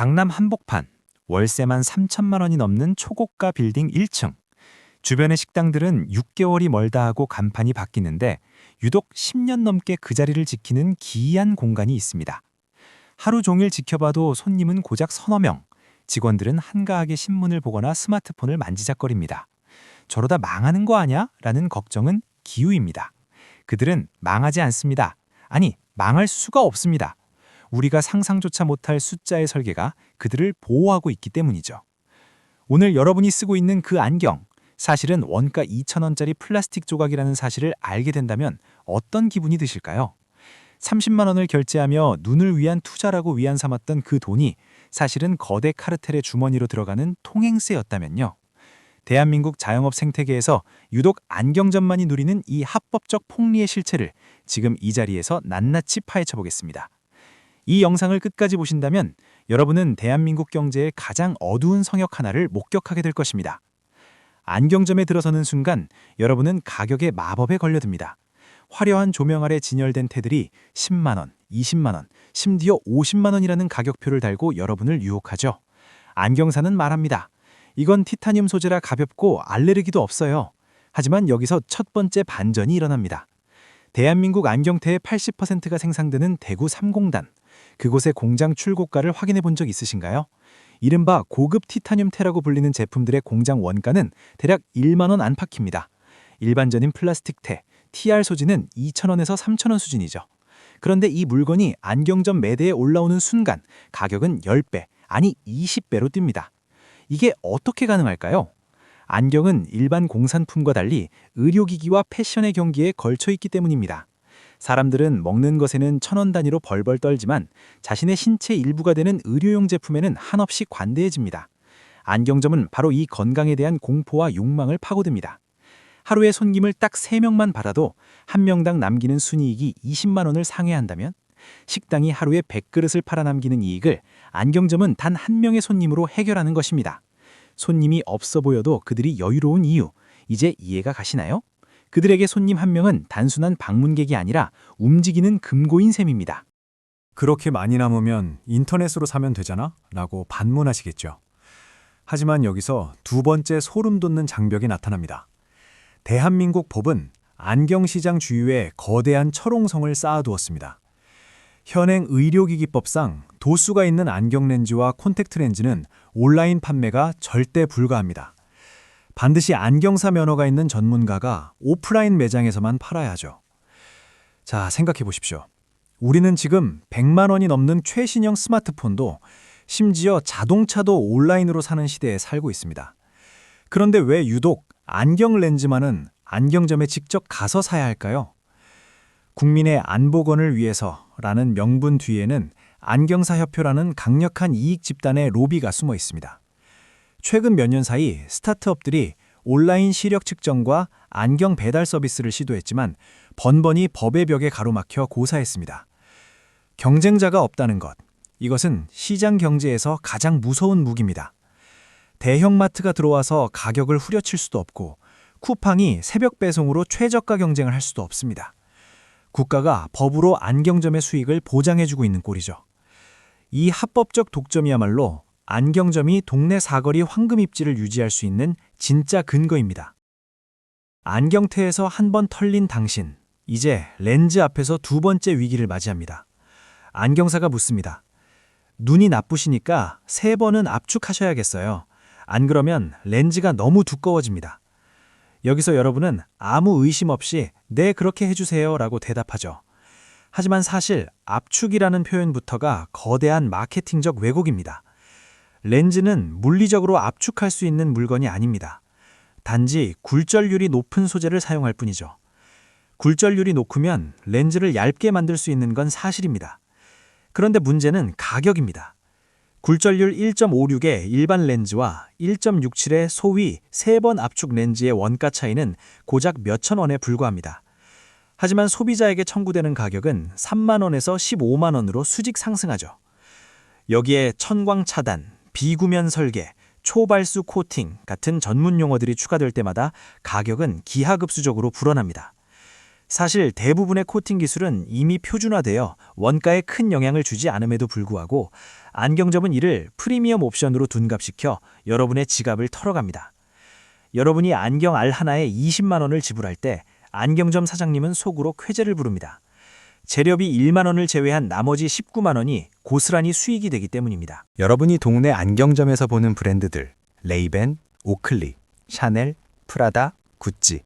강남 한복판, 월세만 3천만 원이 넘는 초고가 빌딩 1층. 주변의 식당들은 6개월이 멀다 하고 간판이 바뀌는데 유독 10년 넘게 그 자리를 지키는 기이한 공간이 있습니다. 하루 종일 지켜봐도 손님은 고작 서너 명, 직원들은 한가하게 신문을 보거나 스마트폰을 만지작거립니다. 저러다 망하는 거 아냐? 라는 걱정은 기우입니다. 그들은 망하지 않습니다. 아니, 망할 수가 없습니다. 우리가 상상조차 못할 숫자의 설계가 그들을 보호하고 있기 때문이죠. 오늘 여러분이 쓰고 있는 그 안경, 사실은 원가 2,000원짜리 플라스틱 조각이라는 사실을 알게 된다면 어떤 기분이 드실까요? 30만 원을 결제하며 눈을 위한 투자라고 위안 삼았던 그 돈이 사실은 거대 카르텔의 주머니로 들어가는 통행세였다면요. 대한민국 자영업 생태계에서 유독 안경점만이 누리는 이 합법적 폭리의 실체를 지금 이 자리에서 낱낱이 파헤쳐 보겠습니다. 이 영상을 끝까지 보신다면 여러분은 대한민국 경제의 가장 어두운 성역 하나를 목격하게 될 것입니다. 안경점에 들어서는 순간 여러분은 가격의 마법에 걸려듭니다. 화려한 조명 아래 진열된 테들이 10만 원, 20만 원, 심지어 50만 원이라는 가격표를 달고 여러분을 유혹하죠. 안경사는 말합니다. 이건 티타늄 소재라 가볍고 알레르기도 없어요. 하지만 여기서 첫 번째 반전이 일어납니다. 대한민국 안경테의 80%가 생산되는 대구 삼공단. 그곳의 공장 출고가를 확인해 본 적 있으신가요? 이른바 고급 티타늄 테라고 불리는 제품들의 공장 원가는 대략 1만 원 안팎입니다. 일반적인 플라스틱 테, TR 소지는 2,000원에서 3,000원 수준이죠. 그런데 이 물건이 안경점 매대에 올라오는 순간 가격은 10배, 아니 20배로 뜁니다. 이게 어떻게 가능할까요? 안경은 일반 공산품과 달리 의료기기와 패션의 경기에 걸쳐 있기 때문입니다. 사람들은 먹는 것에는 1,000원 단위로 벌벌 떨지만 자신의 신체 일부가 되는 의료용 제품에는 한없이 관대해집니다. 안경점은 바로 이 건강에 대한 공포와 욕망을 파고듭니다. 하루에 손님을 딱 3명만 받아도 한 명당 남기는 순이익이 20만 원을 상회한다면 식당이 하루에 100그릇을 팔아 남기는 이익을 안경점은 단 한 명의 손님으로 해결하는 것입니다. 손님이 없어 보여도 그들이 여유로운 이유, 이제 이해가 가시나요? 그들에게 손님 한 명은 단순한 방문객이 아니라 움직이는 금고인 셈입니다. 그렇게 많이 남으면 인터넷으로 사면 되잖아? 라고 반문하시겠죠. 하지만 여기서 두 번째 소름 돋는 장벽이 나타납니다. 대한민국 법은 안경시장 주위에 거대한 철옹성을 쌓아두었습니다. 현행 의료기기법상 도수가 있는 안경렌즈와 콘택트렌즈는 온라인 판매가 절대 불가합니다. 반드시 안경사 면허가 있는 전문가가 오프라인 매장에서만 팔아야 하죠. 자, 생각해 보십시오. 우리는 지금 100만 원이 넘는 최신형 스마트폰도 심지어 자동차도 온라인으로 사는 시대에 살고 있습니다. 그런데 왜 유독 안경 렌즈만은 안경점에 직접 가서 사야 할까요? 국민의 안보건을 위해서라는 명분 뒤에는 안경사협회라는 강력한 이익 집단의 로비가 숨어 있습니다. 최근 몇 년 사이 스타트업들이 온라인 시력 측정과 안경 배달 서비스를 시도했지만 번번이 법의 벽에 가로막혀 고사했습니다. 경쟁자가 없다는 것, 이것은 시장 경제에서 가장 무서운 무기입니다. 대형마트가 들어와서 가격을 후려칠 수도 없고 쿠팡이 새벽 배송으로 최저가 경쟁을 할 수도 없습니다. 국가가 법으로 안경점의 수익을 보장해주고 있는 꼴이죠. 이 합법적 독점이야말로 안경점이 동네 사거리 황금 입지를 유지할 수 있는 진짜 근거입니다. 안경테에서 한 번 털린 당신, 이제 렌즈 앞에서 두 번째 위기를 맞이합니다. 안경사가 묻습니다. 눈이 나쁘시니까 3번은 압축하셔야겠어요. 안 그러면 렌즈가 너무 두꺼워집니다. 여기서 여러분은 아무 의심 없이 네, 그렇게 해주세요 라고 대답하죠. 하지만 사실 압축이라는 표현부터가 거대한 마케팅적 왜곡입니다. 렌즈는 물리적으로 압축할 수 있는 물건이 아닙니다. 단지 굴절률이 높은 소재를 사용할 뿐이죠. 굴절률이 높으면 렌즈를 얇게 만들 수 있는 건 사실입니다. 그런데 문제는 가격입니다. 굴절률 1.56의 일반 렌즈와 1.67의 소위 3번 압축 렌즈의 원가 차이는 고작 몇천 원에 불과합니다. 하지만 소비자에게 청구되는 가격은 3만 원에서 15만 원으로 수직 상승하죠. 여기에 천광 차단, 비구면 설계, 초발수 코팅 같은 전문 용어들이 추가될 때마다 가격은 기하급수적으로 불어납니다. 사실 대부분의 코팅 기술은 이미 표준화되어 원가에 큰 영향을 주지 않음에도 불구하고 안경점은 이를 프리미엄 옵션으로 둔갑시켜 여러분의 지갑을 털어갑니다. 여러분이 안경 알 하나에 20만 원을 지불할 때 안경점 사장님은 속으로 쾌재를 부릅니다. 재료비 1만 원을 제외한 나머지 19만 원이 고스란히 수익이 되기 때문입니다. 여러분이 동네 안경점에서 보는 브랜드들, 레이벤, 오클리, 샤넬, 프라다, 구찌.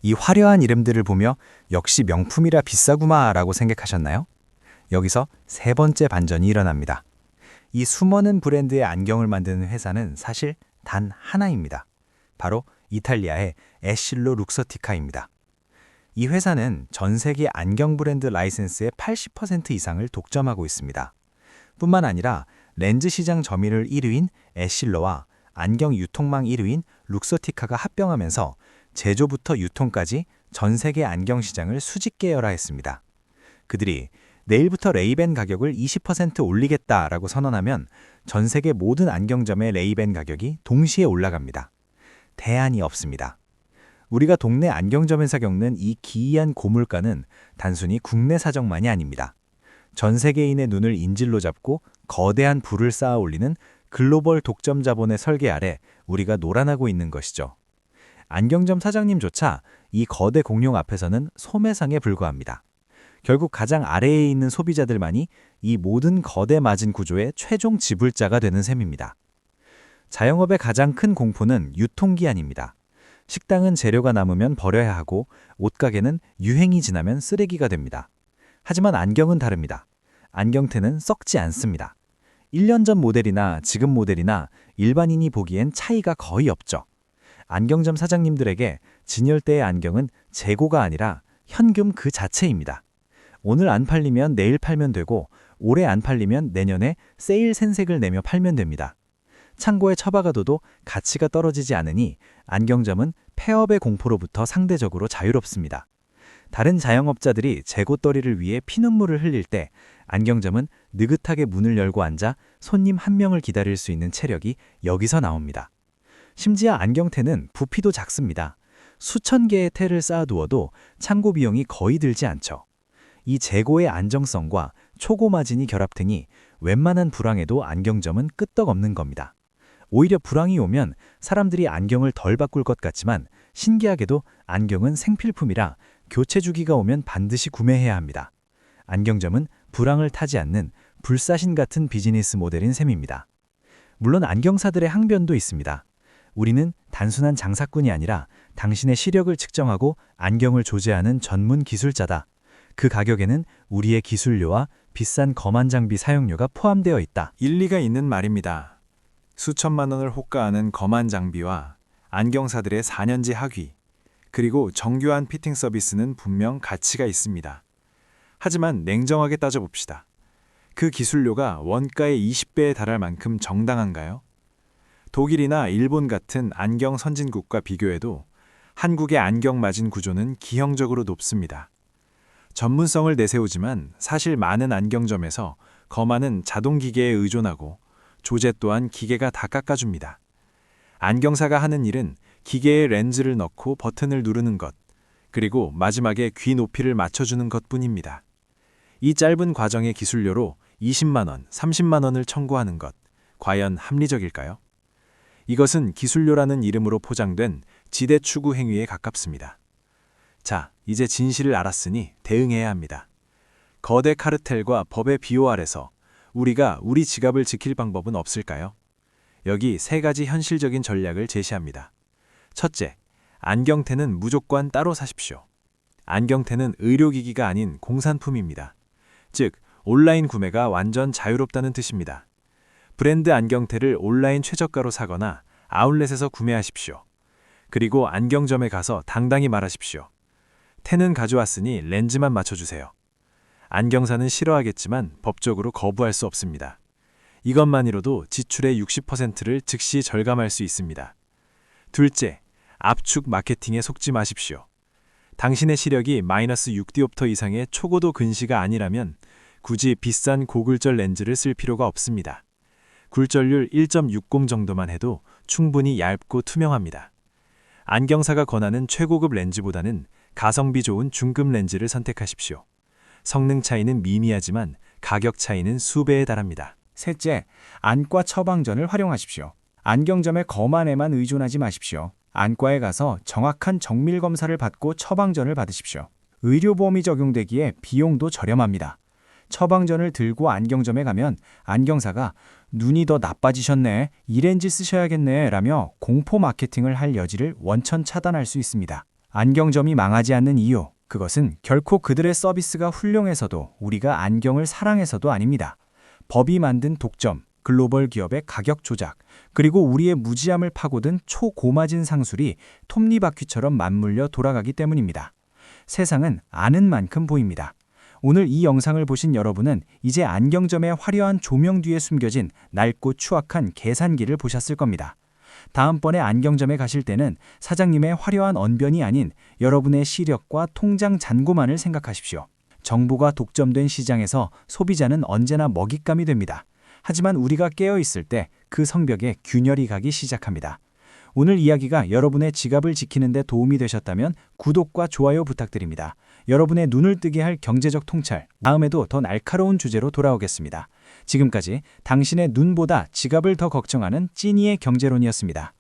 이 화려한 이름들을 보며 역시 명품이라 비싸구마라고 생각하셨나요? 여기서 세 번째 반전이 일어납니다. 이 수많은 브랜드의 안경을 만드는 회사는 사실 단 하나입니다. 바로 이탈리아의 에실로 룩서티카입니다. 이 회사는 전 세계 안경 브랜드 라이센스의 80% 이상을 독점하고 있습니다. 뿐만 아니라 렌즈 시장 점유율 1위인 에실로와 안경 유통망 1위인 룩서티카가 합병하면서 제조부터 유통까지 전 세계 안경 시장을 수직 계열화했습니다. 그들이 내일부터 레이벤 가격을 20% 올리겠다라고 선언하면 전 세계 모든 안경점의 레이벤 가격이 동시에 올라갑니다. 대안이 없습니다. 우리가 동네 안경점에서 겪는 이 기이한 고물가는 단순히 국내 사정만이 아닙니다. 전 세계인의 눈을 인질로 잡고 거대한 부를 쌓아 올리는 글로벌 독점 자본의 설계 아래 우리가 놀아나고 있는 것이죠. 안경점 사장님조차 이 거대 공룡 앞에서는 소매상에 불과합니다. 결국 가장 아래에 있는 소비자들만이 이 모든 거대 마진 구조의 최종 지불자가 되는 셈입니다. 자영업의 가장 큰 공포는 유통기한입니다. 식당은 재료가 남으면 버려야 하고 옷가게는 유행이 지나면 쓰레기가 됩니다. 하지만 안경은 다릅니다. 안경테는 썩지 않습니다. 1년 전 모델이나 지금 모델이나 일반인이 보기엔 차이가 거의 없죠. 안경점 사장님들에게 진열대의 안경은 재고가 아니라 현금 그 자체입니다. 오늘 안 팔리면 내일 팔면 되고 올해 안 팔리면 내년에 세일 센색을 내며 팔면 됩니다. 창고에 처박아둬도 가치가 떨어지지 않으니 안경점은 폐업의 공포로부터 상대적으로 자유롭습니다. 다른 자영업자들이 재고떨이를 위해 피눈물을 흘릴 때 안경점은 느긋하게 문을 열고 앉아 손님 한 명을 기다릴 수 있는 체력이 여기서 나옵니다. 심지어 안경테는 부피도 작습니다. 수천 개의 테를 쌓아두어도 창고 비용이 거의 들지 않죠. 이 재고의 안정성과 초고 마진이 결합되니 웬만한 불황에도 안경점은 끄떡없는 겁니다. 오히려 불황이 오면 사람들이 안경을 덜 바꿀 것 같지만 신기하게도 안경은 생필품이라 교체 주기가 오면 반드시 구매해야 합니다. 안경점은 불황을 타지 않는 불사신 같은 비즈니스 모델인 셈입니다. 물론 안경사들의 항변도 있습니다. 우리는 단순한 장사꾼이 아니라 당신의 시력을 측정하고 안경을 조제하는 전문 기술자다. 그 가격에는 우리의 기술료와 비싼 검안 장비 사용료가 포함되어 있다. 일리가 있는 말입니다. 수천만 원을 호가하는 검안 장비와 안경사들의 4년제 학위, 그리고 정교한 피팅 서비스는 분명 가치가 있습니다. 하지만 냉정하게 따져봅시다. 그 기술료가 원가의 20배에 달할 만큼 정당한가요? 독일이나 일본 같은 안경 선진국과 비교해도 한국의 안경 마진 구조는 기형적으로 높습니다. 전문성을 내세우지만 사실 많은 안경점에서 검안은 자동기계에 의존하고 조제 또한 기계가 다 깎아줍니다. 안경사가 하는 일은 기계에 렌즈를 넣고 버튼을 누르는 것, 그리고 마지막에 귀 높이를 맞춰주는 것뿐입니다. 이 짧은 과정의 기술료로 20만 원, 30만 원을 청구하는 것, 과연 합리적일까요? 이것은 기술료라는 이름으로 포장된 지대 추구 행위에 가깝습니다. 자, 이제 진실을 알았으니 대응해야 합니다. 거대 카르텔과 법의 비호 아래서 우리가 우리 지갑을 지킬 방법은 없을까요? 여기 세 가지 현실적인 전략을 제시합니다. 첫째, 안경테는 무조건 따로 사십시오. 안경테는 의료기기가 아닌 공산품입니다. 즉, 온라인 구매가 완전 자유롭다는 뜻입니다. 브랜드 안경테를 온라인 최저가로 사거나 아울렛에서 구매하십시오. 그리고 안경점에 가서 당당히 말하십시오. 테는 가져왔으니 렌즈만 맞춰주세요. 안경사는 싫어하겠지만 법적으로 거부할 수 없습니다. 이것만으로도 지출의 60%를 즉시 절감할 수 있습니다. 둘째, 압축 마케팅에 속지 마십시오. 당신의 시력이 마이너스 6디옵터 이상의 초고도 근시가 아니라면 굳이 비싼 고굴절 렌즈를 쓸 필요가 없습니다. 굴절률 1.60 정도만 해도 충분히 얇고 투명합니다. 안경사가 권하는 최고급 렌즈보다는 가성비 좋은 중급 렌즈를 선택하십시오. 성능 차이는 미미하지만 가격 차이는 수배에 달합니다. 셋째, 안과 처방전을 활용하십시오. 안경점의 검안에만 의존하지 마십시오. 안과에 가서 정확한 정밀 검사를 받고 처방전을 받으십시오. 의료보험이 적용되기에 비용도 저렴합니다. 처방전을 들고 안경점에 가면 안경사가 눈이 더 나빠지셨네, 이 렌즈 쓰셔야겠네 라며 공포 마케팅을 할 여지를 원천 차단할 수 있습니다. 안경점이 망하지 않는 이유, 그것은 결코 그들의 서비스가 훌륭해서도 우리가 안경을 사랑해서도 아닙니다. 법이 만든 독점, 글로벌 기업의 가격 조작, 그리고 우리의 무지함을 파고든 초고마진 상술이 톱니바퀴처럼 맞물려 돌아가기 때문입니다. 세상은 아는 만큼 보입니다. 오늘 이 영상을 보신 여러분은 이제 안경점의 화려한 조명 뒤에 숨겨진 낡고 추악한 계산기를 보셨을 겁니다. 다음번에 안경점에 가실 때는 사장님의 화려한 언변이 아닌 여러분의 시력과 통장 잔고만을 생각하십시오. 정보가 독점된 시장에서 소비자는 언제나 먹잇감이 됩니다. 하지만 우리가 깨어있을 때 그 성벽에 균열이 가기 시작합니다. 오늘 이야기가 여러분의 지갑을 지키는 데 도움이 되셨다면 구독과 좋아요 부탁드립니다. 여러분의 눈을 뜨게 할 경제적 통찰, 다음에도 더 날카로운 주제로 돌아오겠습니다. 지금까지 당신의 눈보다 지갑을 더 걱정하는 찐이의 경제론이었습니다.